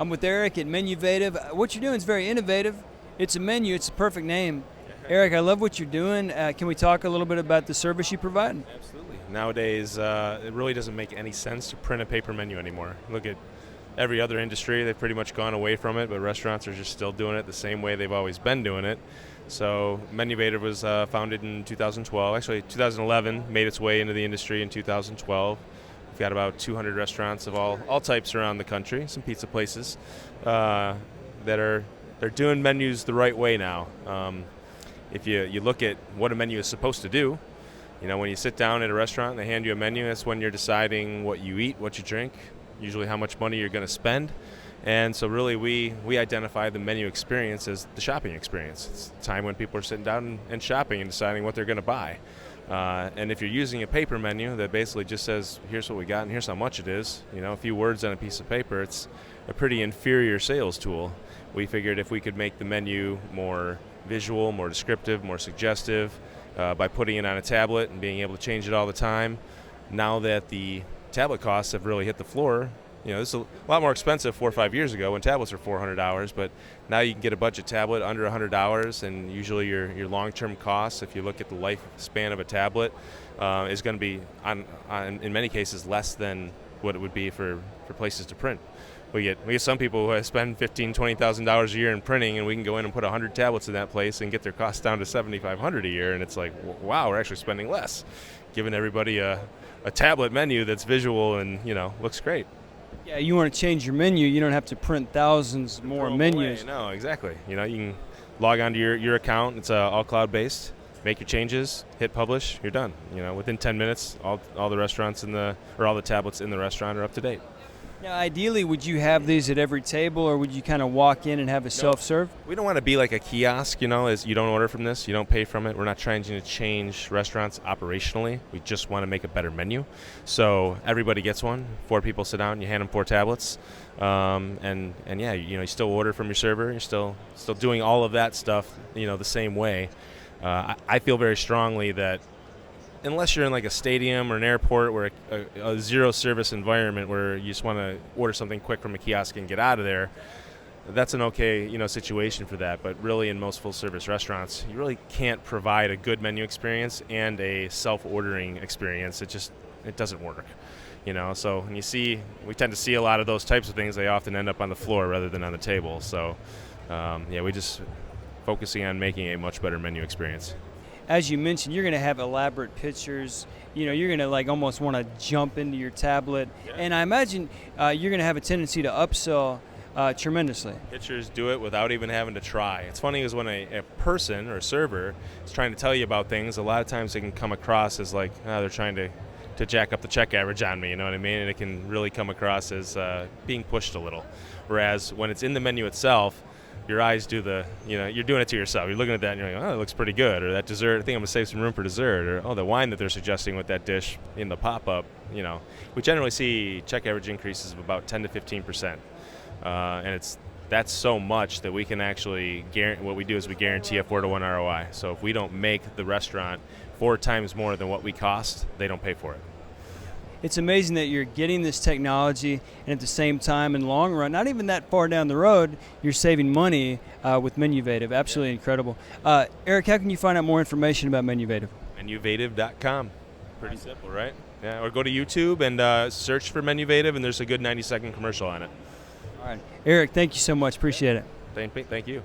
I'm with Eric at Menuvative. What you're doing is very innovative. It's a menu. It's a perfect name. Eric, I love what you're doing. Can we talk a little bit about the service you provide? Absolutely. Nowadays, it really doesn't make any sense to print a paper menu anymore. Look at every other industry. They've pretty much gone away from it, but restaurants are just still doing it the same way they've always been doing it. So Menuvative was founded in 2012. Actually, 2011, made its way into the industry in 2012. We've got about 200 restaurants of all types around the country, some pizza places that they're doing menus the right way now. If you look at what a menu is supposed to do, when you sit down at a restaurant and they hand you a menu, that's when you're deciding what you eat, what you drink, usually how much money you're going to spend. And so really we identify the menu experience as the shopping experience. It's the time when people are sitting down and shopping and deciding what they're going to buy. And if you're using a paper menu that basically just says, here's what we got and here's how much it is, a few words on a piece of paper, it's a pretty inferior sales tool. We figured if we could make the menu more visual, more descriptive, more suggestive, by putting it on a tablet and being able to change it all the time. Now that the tablet costs have really hit the floor, this is a lot more expensive 4 or 5 years ago when tablets were $400, but now you can get a budget tablet under $100, and usually your long-term costs, if you look at the lifespan of a tablet, is going to be, in many cases, less than what it would be for places to print. We get some people who spend $15,000, $20,000 a year in printing, and we can go in and put 100 tablets in that place and get their costs down to $7,500 a year, and it's like, wow, we're actually spending less, giving everybody a tablet menu that's visual and looks great. Yeah, you want to change your menu, you don't have to print thousands more menus. No, exactly. You can log onto your account. It's all cloud-based. Make your changes, hit publish, you're done. Within 10 minutes, all the restaurants all the tablets in the restaurant are up to date. Now, ideally, would you have these at every table, or would you kind of walk in and have a self-serve? We don't want to be like a kiosk, as you don't order from this, you don't pay from it. We're not trying to change restaurants operationally. We just want to make a better menu. So everybody gets one. 4 people sit down, you hand them 4 tablets. And yeah, you still order from your server. You're still doing all of that stuff, the same way. I feel very strongly that unless you're in like a stadium or an airport where a zero service environment where you just want to order something quick from a kiosk and get out of there, that's an okay situation for that. But really in most full service restaurants, you really can't provide a good menu experience and a self-ordering experience. It doesn't work. So when we tend to see a lot of those types of things, they often end up on the floor rather than on the table. So we just focusing on making a much better menu experience. As you mentioned, you're going to have elaborate pictures. You're going to like almost want to jump into your tablet. Yeah. And I imagine you're going to have a tendency to upsell tremendously. Pictures do it without even having to try. It's funny because when a person or a server is trying to tell you about things, a lot of times it can come across as like, they're trying to jack up the check average on me, you know what I mean? And it can really come across as being pushed a little. Whereas when it's in the menu itself, your eyes do you're doing it to yourself. You're looking at that and you're like, oh, it looks pretty good. Or that dessert, I think I'm going to save some room for dessert. Or, oh, the wine that they're suggesting with that dish in the pop-up, We generally see check average increases of about 10 to 15%. And that's so much that we can actually, what we do is we guarantee a 4-to-1 ROI. So if we don't make the restaurant 4 times more than what we cost, they don't pay for it. It's amazing that you're getting this technology, and at the same time, in the long run, not even that far down the road, you're saving money with Menuvative. Absolutely incredible. Eric, how can you find out more information about Menuvative? Menuvative.com. Pretty simple, right? Yeah. Or go to YouTube and search for Menuvative, and there's a good 90-second commercial on it. All right. Eric, thank you so much. Appreciate it. Thank you.